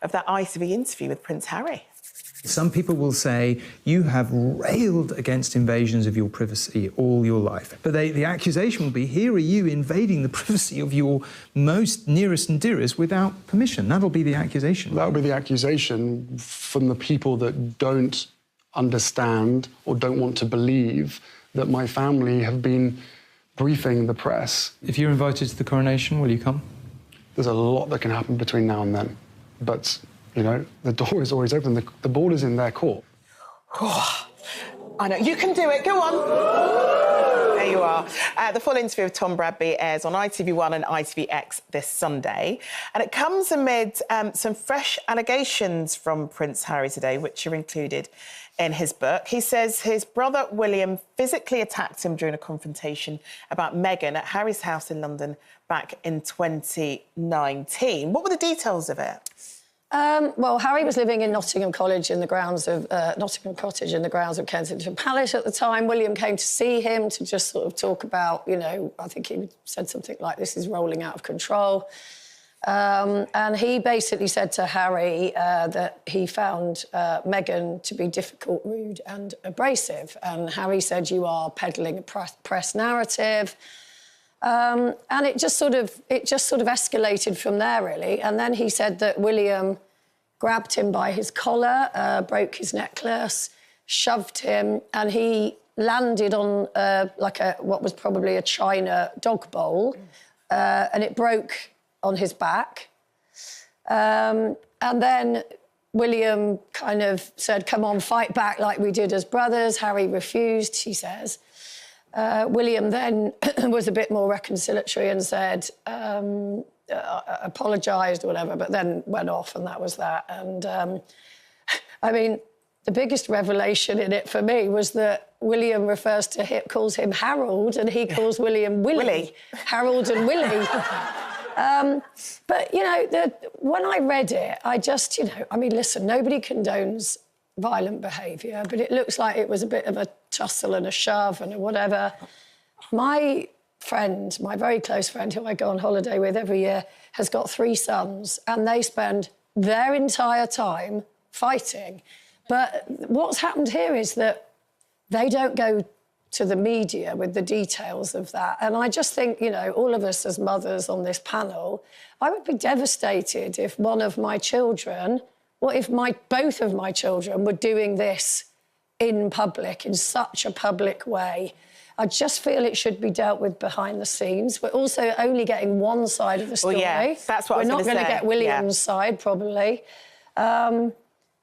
of that ITV interview with Prince Harry. Some people will say, you have railed against invasions of your privacy all your life. But the accusation will be, here are you invading the privacy of your most nearest and dearest without permission. That'll be the accusation. That'll be the accusation from the people that don't understand or don't want to believe that my family have been briefing the press. If you're invited to the coronation, will you come? There's a lot that can happen between now and then. But, you know, the door is always open. The ball is in their court. I know. You can do it. Go on. There you are. The full interview with Tom Bradby airs on ITV1 and ITVX this Sunday. And it comes amid some fresh allegations from Prince Harry today, which are included in his book. He says his brother William physically attacked him during a confrontation about Meghan at Harry's house in London back in 2019. What were the details of it? Well, Harry was living in Nottingham Cottage in the grounds of Kensington Palace at the time. William came to see him to just sort of talk about, you know, I think he said something like, this is rolling out of control. And he basically said to Harry that he found Meghan to be difficult, rude and abrasive. And Harry said, you are peddling a press narrative. And it just sort of escalated from there, really. And then he said that William grabbed him by his collar, broke his necklace, shoved him, and he landed on what was probably a china dog bowl, and it broke on his back. And then William kind of said, come on, fight back like we did as brothers. Harry refused, he says. William then was a bit more reconciliatory and said, apologised or whatever, but then went off and that was that. And, I mean, the biggest revelation in it for me was that William calls him Harold and he calls William Willie. Harold and Willie. But, you know, when I read it, I just, you know, I mean, listen, nobody condones violent behaviour, but it looks like it was a bit of a tussle and a shove and a whatever. My friend, my very close friend, who I go on holiday with every year, has got 3 sons, and they spend their entire time fighting. But what's happened here is that they don't go to the media with the details of that. And I just think, you know, all of us as mothers on this panel, I would be devastated if one of my children, what if both of my children were doing this in public, in such a public way? I just feel it should be dealt with behind the scenes. We're also only getting one side of the story. Well, yeah, that's what we're I was not going to get William's side, probably.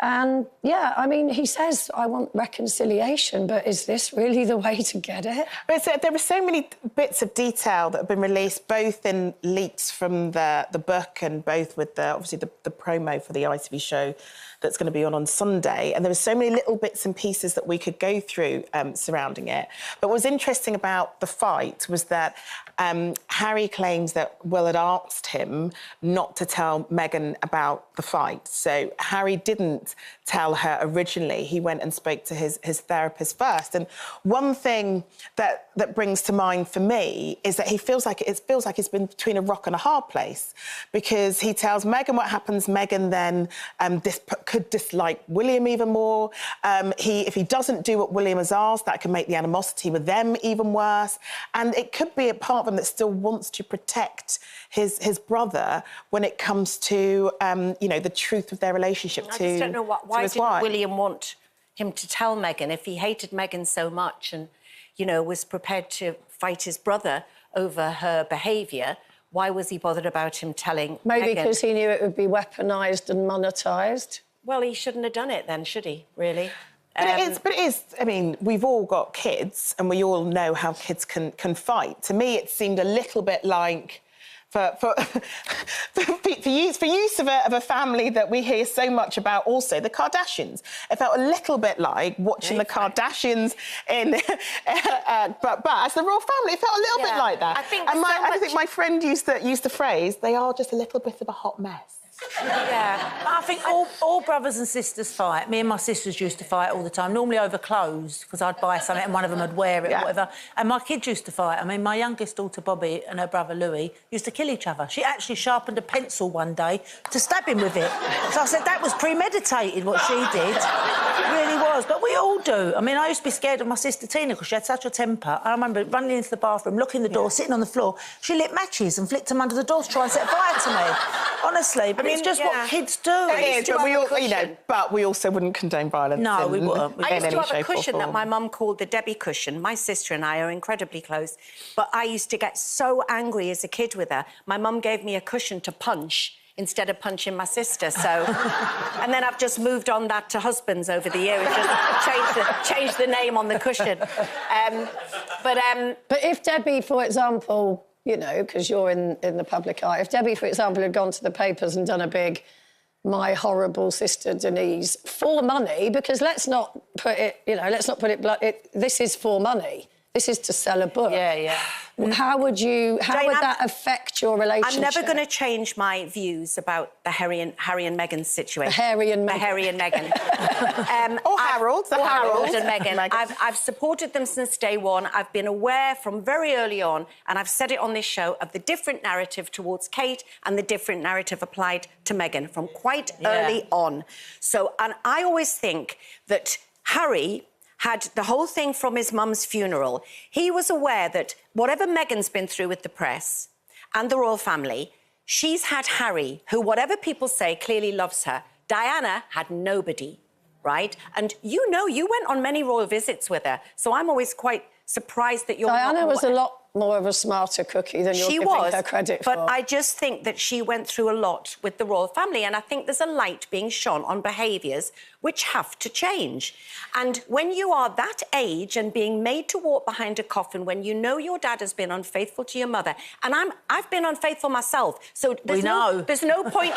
And, yeah, I mean, he says, I want reconciliation, but is this really the way to get it? But there are so many bits of detail that have been released, both in leaks from the book and both with, obviously, the promo for the ITV show that's going to be on Sunday. And there were so many little bits and pieces that we could go through surrounding it. But what was interesting about the fight was that Harry claims that Will had asked him not to tell Meghan about the fight. So Harry didn't tell her originally. He went and spoke to his therapist first. And one thing that brings to mind for me is that it feels like he's been between a rock and a hard place, because he tells Meghan what happens. Meghan then could dislike William even more. If he doesn't do what William has asked, that can make the animosity with them even worse. And it could be a part of him that still wants to protect his brother when it comes to, you know, the truth of their relationship to his wife. I just don't know why didn't William want him to tell Meghan if he hated Meghan so much and, you know, was prepared to fight his brother over her behaviour? Why was he bothered about him telling Maybe Meghan? Because he knew it would be weaponised and monetised. Well, he shouldn't have done it then, should he, really? But it is, I mean, we've all got kids and we all know how kids can fight. To me, it seemed a little bit like, for use of a family that we hear so much about, also the Kardashians. It felt a little bit like watching the Kardashians in, but as the royal family, it felt a little bit like that. I think my friend used the phrase, they are just a little bit of a hot mess. Yeah, I think all brothers and sisters fight. Me and my sisters used to fight all the time, normally over clothes, because I'd buy something and one of them would wear it or whatever. And my kids used to fight. I mean, my youngest daughter, Bobby, and her brother, Louis, used to kill each other. She actually sharpened a pencil one day to stab him with it. So I said, that was premeditated, what she did. It really was. But we all do. I mean, I used to be scared of my sister Tina because she had such a temper. I remember running into the bathroom, locking the door, sitting on the floor. She lit matches and flicked them under the door to try and set fire to me. Honestly, but it's just what kids do. It is, but we all, but we also wouldn't condone violence. No, we wouldn't. I used to have a cushion that my mum called the Debbie cushion. My sister and I are incredibly close, but I used to get so angry as a kid with her. My mum gave me a cushion to punch instead of punching my sister, so... And then I've just moved on that to husbands over the years, just changed the name on the cushion. But if Debbie, for example, you know, because you're in the public eye, if Debbie, for example, had gone to the papers and done a big "My horrible sister Denise" for money, because let's not put it this is for money. This is to sell a book. Yeah. How would that affect your relationship? I'm never going to change my views about the Harry and Meghan situation. The Harry and Meghan. The Harry and Meghan. Harold. Harold and Meghan. I've supported them since day one. I've been aware from very early on, and I've said it on this show, of the different narrative towards Kate and the different narrative applied to Meghan from quite early on. So, and I always think that Harry had the whole thing from his mum's funeral. He was aware that whatever Meghan's been through with the press and the royal family, she's had Harry, who, whatever people say, clearly loves her. Diana had nobody, right? And you went on many royal visits with her, so I'm always quite surprised that you're Diana was a lot more of a smarter cookie than you're giving her credit for. But I just think that she went through a lot with the royal family, and I think there's a light being shone on behaviours which have to change. And when you are that age and being made to walk behind a coffin when you know your dad has been unfaithful to your mother, and I've been unfaithful myself, so there's no point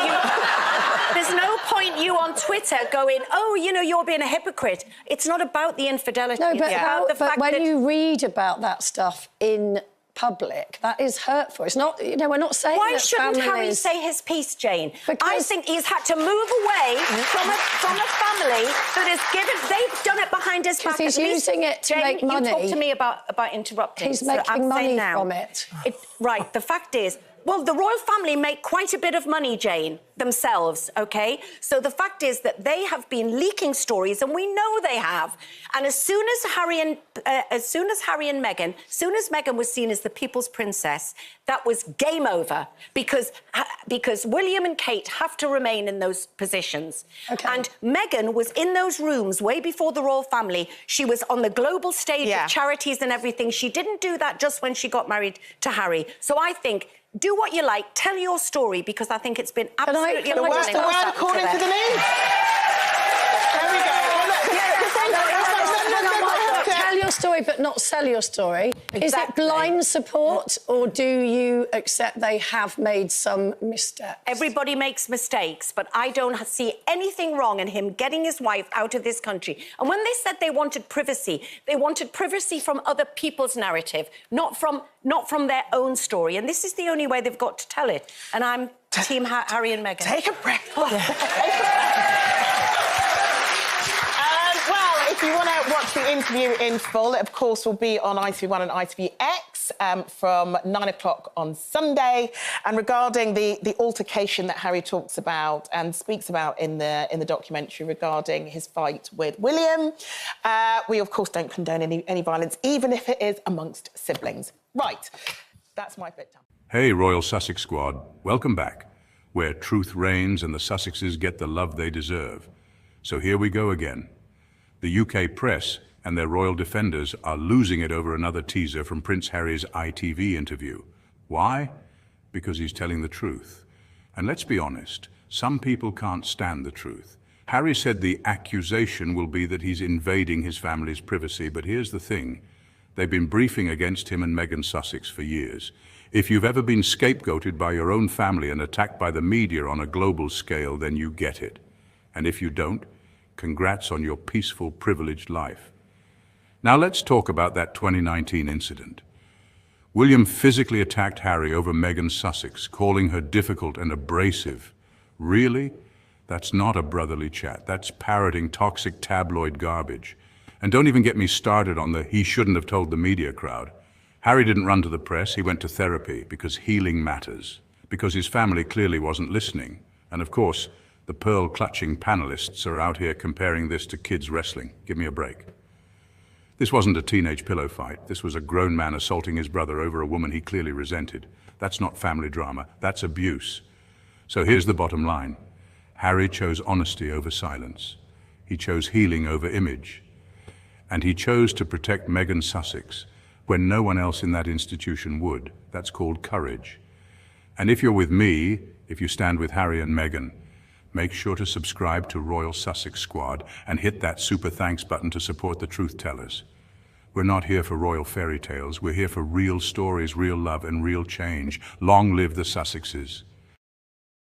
you on Twitter going, oh, you know, you're being a hypocrite. It's not about the infidelity. No, but, it's about the fact when you read about that stuff in public, that is hurtful. It's not, you know, we're not saying Why shouldn't Harry say his piece, Jane? I think he's had to move away from a family that has given... They've done it behind his back. He's using it to make money. You talk to me about interrupting. He's making money from it. Right, the fact is... Well, the royal family make quite a bit of money, Jane, themselves, OK? So the fact is that they have been leaking stories, and we know they have. And as soon as Harry and Meghan, as soon as Meghan was seen as the people's princess, that was game over, because William and Kate have to remain in those positions. Okay. And Meghan was in those rooms way before the royal family. She was on the global stage of charities and everything. She didn't do that just when she got married to Harry. So I think... do what you like, tell your story, because I think it's been absolutely amazing. The word according to Denise. There we go. Tell your story, but not sell your story. Exactly. Is it blind support, or do you accept they have made some missteps? Everybody makes mistakes, but I don't see anything wrong in him getting his wife out of this country. And when they said they wanted privacy from other people's narrative, not from their own story. And this is the only way they've got to tell it. And I'm Team Harry and Meghan. Take a breath. If you want to watch the interview in full, it, of course, will be on ITV1 and ITVX from 9 o'clock on Sunday. And regarding the altercation that Harry talks about and speaks about in the documentary regarding his fight with William, we, of course, don't condone any violence, even if it is amongst siblings. Right, that's my bit done. Hey, Royal Sussex Squad, welcome back, where truth reigns and the Sussexes get the love they deserve. So here we go again. The UK press and their royal defenders are losing it over another teaser from Prince Harry's ITV interview. Why? Because he's telling the truth. And let's be honest, some people can't stand the truth. Harry said the accusation will be that he's invading his family's privacy, but here's the thing. They've been briefing against him and Meghan Sussex for years. If you've ever been scapegoated by your own family and attacked by the media on a global scale, then you get it. And if you don't, congrats on your peaceful, privileged life. Now let's talk about that 2019 incident. William physically attacked Harry over Meghan Sussex, calling her difficult and abrasive. Really? That's not a brotherly chat. That's parroting toxic tabloid garbage. And don't even get me started on the he shouldn't have told the media crowd. Harry didn't run to the press, he went to therapy because healing matters. Because his family clearly wasn't listening. And of course, the pearl-clutching panelists are out here comparing this to kids wrestling. Give me a break. This wasn't a teenage pillow fight. This was a grown man assaulting his brother over a woman he clearly resented. That's not family drama, that's abuse. So here's the bottom line. Harry chose honesty over silence. He chose healing over image. And he chose to protect Meghan Sussex when no one else in that institution would. That's called courage. And if you're with me, if you stand with Harry and Meghan, make sure to subscribe to Royal Sussex Squad and hit that super thanks button to support the truth tellers. We're not here for royal fairy tales. We're here for real stories, real love, and real change. Long live the Sussexes.